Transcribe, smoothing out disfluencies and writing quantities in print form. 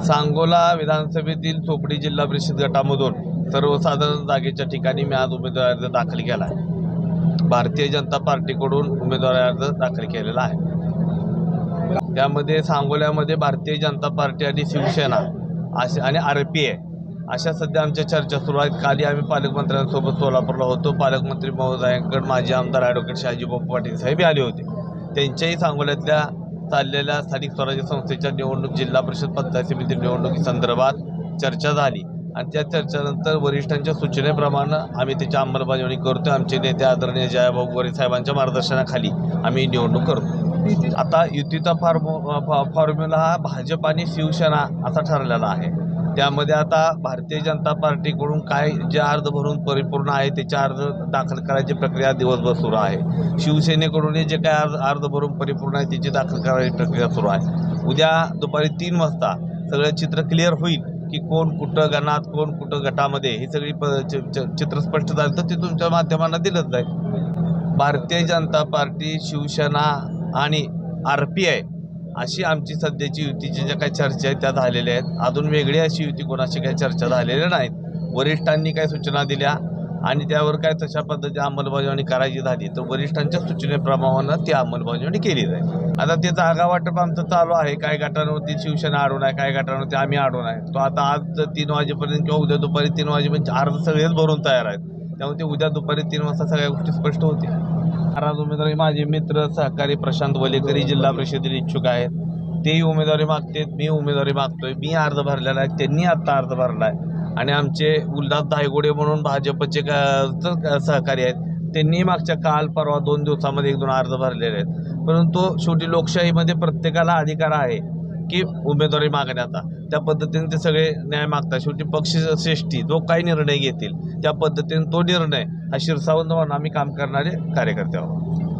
सांगोला विधानसभेतील चोपडी जिल्हा परिषद गटामधून सर्वसाधारण जागेच्या ठिकाणी मी आज उमेदवारी अर्ज दाखल केला आहे। भारतीय जनता पार्टीकडून उमेदवारी अर्ज दाखल केलेला आहे। त्यामध्ये सांगोल्यामध्ये भारतीय जनता पार्टी आणि शिवसेना आणि RPI अशा सध्या आमच्या चर्चा सुरू आहेत। काली आम्ही पालकमंत्र्यांसोबत सोलापूरला होतो। पालकमंत्री महोदयांकडे माजी आमदार ॲडव्होकेट शहाजीबापू पाटील साहेब आले होते। त्यांच्याही सांगोल्यातल्या चाललेल्या स्थानिक स्वराज्य संस्थेच्या निवडणूक जिल्हा परिषद पंचायत समिती निवडणुकीसंदर्भात चर्चा झाली आणि त्या चर्चेनंतर वरिष्ठांच्या सूचनेप्रमाणे आम्ही त्याची अंमलबजावणी करतो। आमचे नेते आदरणीय जयाभाऊ गोरे साहेबांच्या मार्गदर्शनाखाली आम्ही निवडणूक करतो। आता युतीचा फॉर्म्युला हा भाजप आणि शिवसेना असा ठरलेला आहे। त्यामध्ये आता भारतीय जनता पार्टीकडून काय जे अर्ज भरून परिपूर्ण आहे त्याचे अर्ज दाखल करायची प्रक्रिया दिवसभर सुरू आहे। शिवसेनेकडून जे काय अर्ज भरून परिपूर्ण आहे त्याची दाखल करायची प्रक्रिया सुरू आहे। उद्या दुपारी 3 वाजता सगळं चित्र क्लिअर होईल की कोण कुठं गणात कोण कुठं गटामध्ये ही सगळी चित्र स्पष्ट झालं तर ते तुमच्या माध्यमांना दिलंच जाईल। भारतीय जनता पार्टी शिवसेना आणि RPI अशी आमची सध्याची युतीची ज्या काही चर्चा आहेत त्या झालेल्या आहेत। अजून वेगळी अशी युती कोणाशी काही चर्चा झालेल्या नाहीत। वरिष्ठांनी काय सूचना दिल्या आणि त्यावर काय तशा पद्धतीने अंमलबजावणी करायची झाली तर वरिष्ठांच्या सूचनेप्रमाणे ती अंमलबजावणी केली जाईल। आता ते जागा वाटप आमचं चालू आहे। काही गटांवरती शिवसेना अडून आहे, काही गटांवरती आम्ही अडून आहे। तो आता आज 3 वाजेपर्यंत किंवा उद्या दुपारी 3 वाजेपर्यंत अर्ज सगळेच भरून तयार आहेत। त्यामुळे ते उद्या दुपारी 3 वाजता सगळ्या गोष्टी स्पष्ट होतील। आज उमेदवारी माझे मित्र सहकारी प्रशांत वलेकरी जिल्हा परिषदेला इच्छुक आहेत। तेही उमेदवारी मागतात, मी उमेदवारी मागतोय। मी अर्ज भरलेला आहे, त्यांनी आत्ता अर्ज भरला आहे आणि आमचे उल्हास धायगुडे म्हणून भाजपचे सहकारी आहेत, त्यांनी मागच्या काल परवा 2 दिवसामध्ये 1-2 अर्ज भरलेले आहेत। परंतु शेवटी लोकशाहीमध्ये प्रत्येकाला अधिकार आहे की उमेदवारी मागण्याचा। त्या पद्धतीने ते सगळे न्याय मागतात। शेवटी पक्षश्रेष्ठी जो काही निर्णय घेतील त्या पद्धतीने तो निर्णय हा शिरसावंत म्हणून आम्ही काम करणारे कार्यकर्ते आहोत।